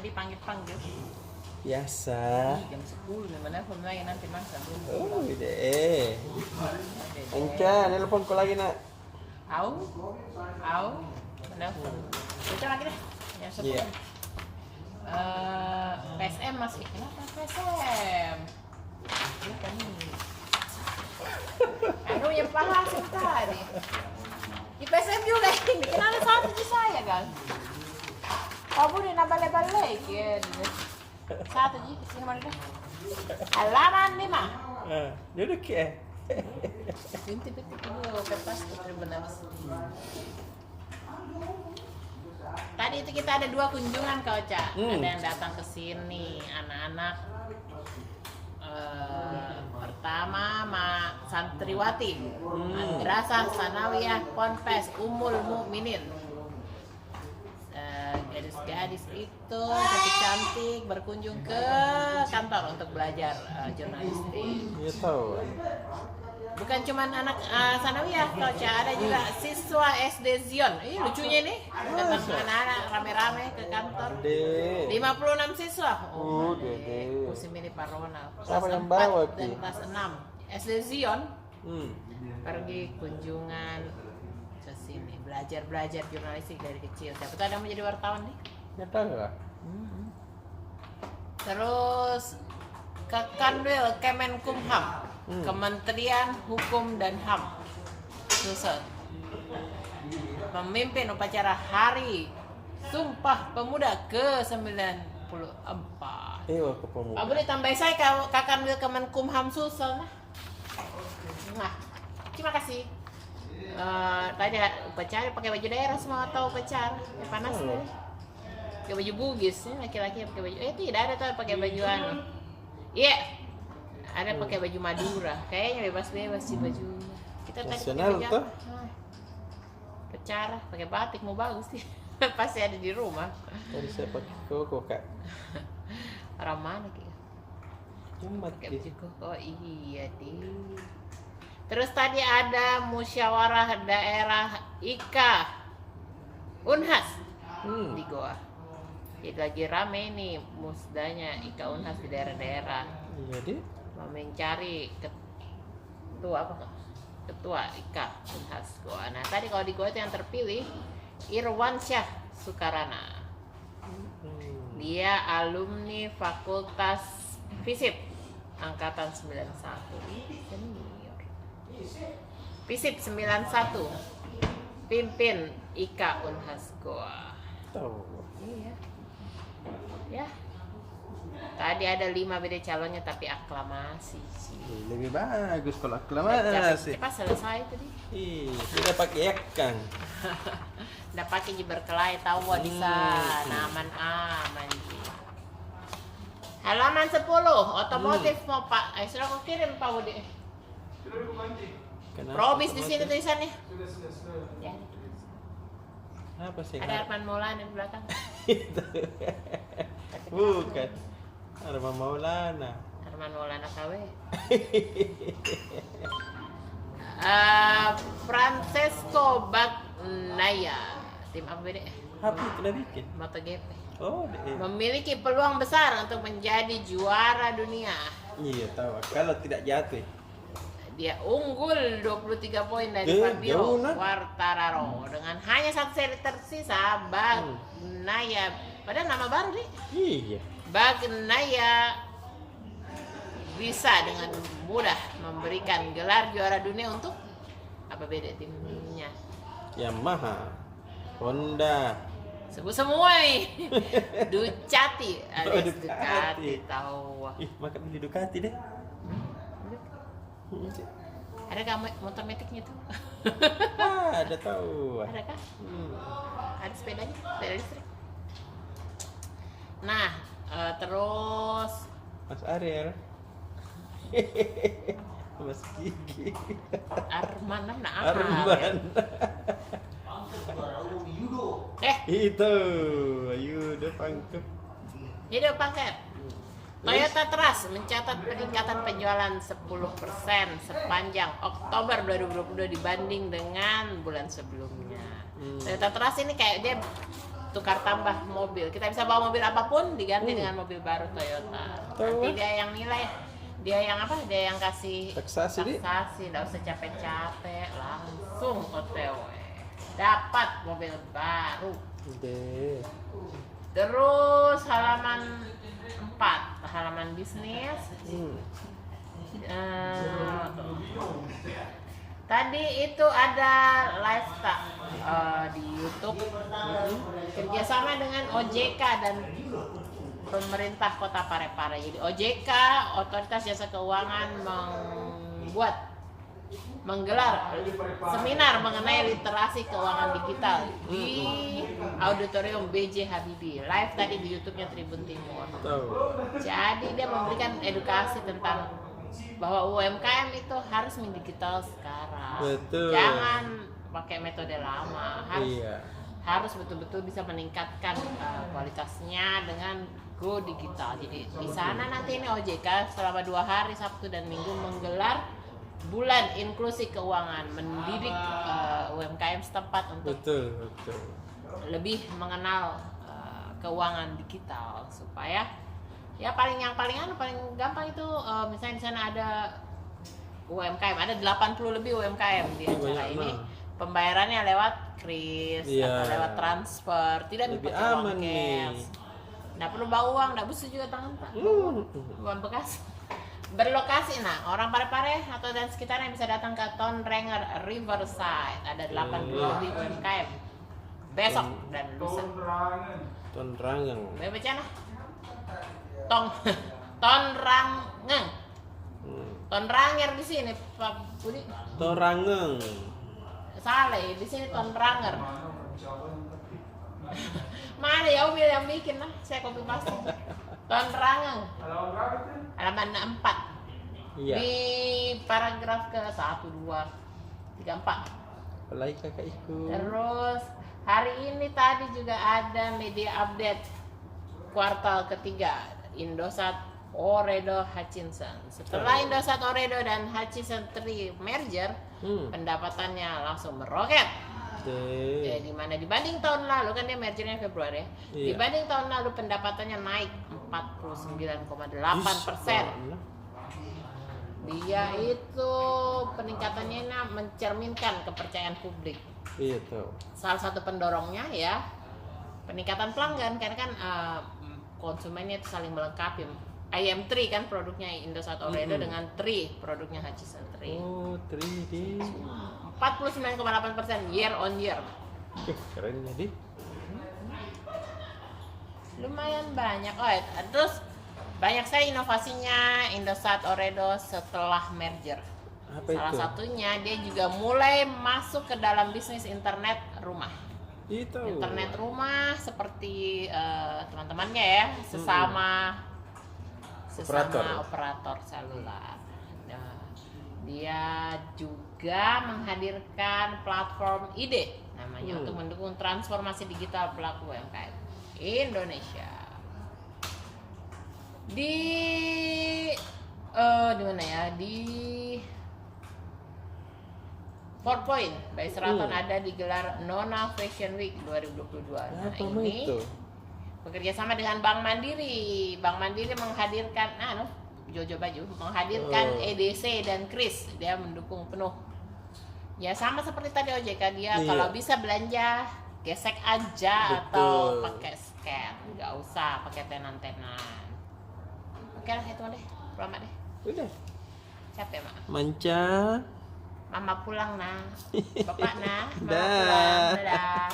tadi panggil. Biasa. Jam 10 nih, menelpon lagi nanti Mas. Oh, deh. Anca, nelpon ko lagi nak. Au, menelpon. Baca lagi deh. Yang 10. Iya. PSM masih. Kenapa PSM? Bukan ini. Anu yang pahala tadi. Di PSM juga ini. Bikin ada satu di saya kan. Kamu udah nambah-nambah ya. Satu ji, sini mana dah? Halaman 5. Duduk ya. Bintik-bintik dulu kertas benar. Tadi itu kita ada 2 kunjungan Kak Ocha. Ada yang datang ke sini, anak-anak. Pertama santriwati Madrasah Sanawiyah Ponpes Ummul Mukminin. Gadis-gadis itu cantik berkunjung ke kantor untuk belajar jurnalistik. Iya tahu. Bukan cuma anak Sanawiyah, Coach, ada juga siswa SD Zion. Ini lucunya nih, datang anak-anak rame-rame ke kantor. 56 siswa. Oh, Dede. Musim ini Pak Ronald. Siapa Kelas yang bawa, 4 dan Pi? kelas 6. SD Zion pergi kunjungan ke sini, belajar jurnalistik dari kecil. Siapa tahu ada yang menjadi wartawan nih. Ya tahu lah. Terus ke Kanwil Kemenkumham, Kementerian Hukum dan HAM, Sulsel, memimpin upacara Hari Sumpah Pemuda ke-94. Ke pemuda. Boleh tambah saya ke Kanwil Kemenkumham Sulsel nah. Terima kasih. Tadi upacara pakai baju daerah semua atau upacara panas nih. Pakai baju Bugis nih, laki-laki pakai baju. Tidak ada tuh pakai baju anu. Iya. Ada pakai baju Madura. Kayaknya bebas-bebas sih baju. Kita tadi pakai Nasional baju tuh. upacara pakai batik mau bagus sih. Pasti ada di rumah. Tadi saya pakai koko kak. Orang mana gitu? Jumat Pakai di. baju koko. Oh iya deh. Terus tadi ada musyawarah daerah IKA Unhas di Goa. Jadi lagi rame nih musdanya IKA Unhas di daerah-daerah. Iya deh. Mau mencari ketua IKA Unhas Goa. Nah tadi kalau di Goa itu yang terpilih Irwansyah Sukarana. Dia alumni Fakultas FISIP angkatan 91. FISIP 91, pimpin IKA Unhas Goa. Tahu. Iya. Ya. Tadi ada 5 beda calonnya tapi aklamasi sih. Lebih bagus kalau aklamasi. Cepat selesai tadi. Tidak pakai ekang. Udah pakai berkelahi tahu di sana aman-aman sih. Halaman 10 otomotif mau Pak. Sudah aku kirim Pak Budi. Probis di sini tulisannya. Ya. Apa sih? Ada Arman Maulana di belakang. Bukan. Arman Maulana. Arman Maulana KW. Francesco Bagnaia. Tim apa beda? Apa itu bikin? MotoGP. Oh, deh. Memiliki peluang besar untuk menjadi juara dunia. Iya tahu. Kalau tidak jatuh. Dia unggul 23 poin dari Fabio jauh, nah. Quartararo dengan hanya 1 seri tersisa. Bagnaia, padahal nama baru nih. Iya. Bagnaia bisa dengan mudah memberikan gelar juara dunia untuk apa beda timnya? Yamaha, Honda. Sebut semua nih. Ducati, alias Ducati. Ducati tahu. Ih, maka beli Ducati deh. Ada kamu motor metiknya tuh? Ada tahu. Ada kah? Ada sepedanya, sepeda listrik. Nah, terus Mas Ariel. Mas Gigi. Arman apa? Arman. Itu. Ayo udah pangkep. Hidup paket. Toyota Trust mencatat peningkatan penjualan 10% sepanjang Oktober 2022 dibanding dengan bulan sebelumnya. Toyota Trust ini kayak dia tukar tambah mobil. Kita bisa bawa mobil apapun diganti dengan mobil baru Toyota. Nanti dia yang nilai, dia yang apa? Dia yang kasih Taksasi, nggak usah capek-capek, langsung OTW dapat mobil baru. Deh. Terus halaman 4, halaman bisnis. Tadi itu ada lifestyle di YouTube, kerjasama dengan OJK dan pemerintah Kota Parepare. Jadi OJK, Otoritas Jasa Keuangan, menggelar seminar mengenai literasi keuangan digital di Auditorium B.J. Habibie. Live tadi di YouTube-nya Tribun Timur. Jadi dia memberikan edukasi tentang bahwa UMKM itu harus mendigital sekarang. Betul. Jangan pakai metode lama. Iya. Harus betul-betul bisa meningkatkan kualitasnya dengan go digital. Jadi di sana nanti ini OJK selama 2 hari Sabtu dan Minggu menggelar Bulan Inklusi Keuangan, mendidik UMKM setempat untuk lebih mengenal keuangan digital supaya ya paling gampang itu misalnya di sana ada UMKM, ada 80 lebih UMKM di acara ini. Pembayarannya lewat kris atau lewat transfer, tidak lebih pakai uang aman cash. Nggak perlu bawa uang, nggak butuh juga tangan uang bekas. Berlokasi, orang Parepare atau dan sekitarnya bisa datang ke Tonranger Riverside. Ada 80 lebih UMKM besok dan lusa. Tonranger. Baca nah. Tonranger. Tonranger di sini Pak Budi. Tonranger. Salah, di sini Tonranger. Mana ya Umi yang bikin lah, saya copy paste. Tonranger. Halaman 4. Iya. Di paragraf ke 1, 2, 3, 4. Apalagi kakak ikut. Terus hari ini tadi juga ada media update kuartal ketiga Indosat Ooredoo Hutchison. Setelah Indosat Ooredoo dan Hutchison 3 merger, pendapatannya langsung meroket. Jadi mana dibanding tahun lalu, kan dia mergernya Februari ya. Iya. Dibanding tahun lalu pendapatannya naik 49,8%. Dia itu peningkatannya mencerminkan kepercayaan publik. Iya tuh. Salah satu pendorongnya ya peningkatan pelanggan, karena kan konsumennya itu saling melengkapi. IM3 kan produknya Indosat Ooredoo dengan 3 produknya Hutchison 3. Oh, 3D. 49,8% year on year. Keren jadi. Lumayan banyak. Terus banyak sekali inovasinya Indosat Ooredoo setelah merger. Apa Salah itu? satunya dia juga mulai masuk ke dalam bisnis internet rumah. Itu. Internet rumah seperti teman-temannya ya, sesama operator seluler. Nah, dia juga menghadirkan platform IDE namanya untuk mendukung transformasi digital pelaku UMKM Indonesia. Di mana ya? Di 4 Point by Sheraton ada digelar Nona Fashion Week 2022. Nah, ini itu? bekerja sama dengan Bank Mandiri. Bank Mandiri menghadirkan Jojo Baju menghadirkan EDC dan Kris. Dia mendukung penuh. Ya sama seperti tadi OJK, dia kalau bisa belanja gesek aja atau pakai scan, nggak usah pakai tenan-tenan. Oke lah, itu deh, selamat deh. Udah. Capek mak. Manca. Mama pulang nah, bapak nah, mama Dah. pulang, dadah.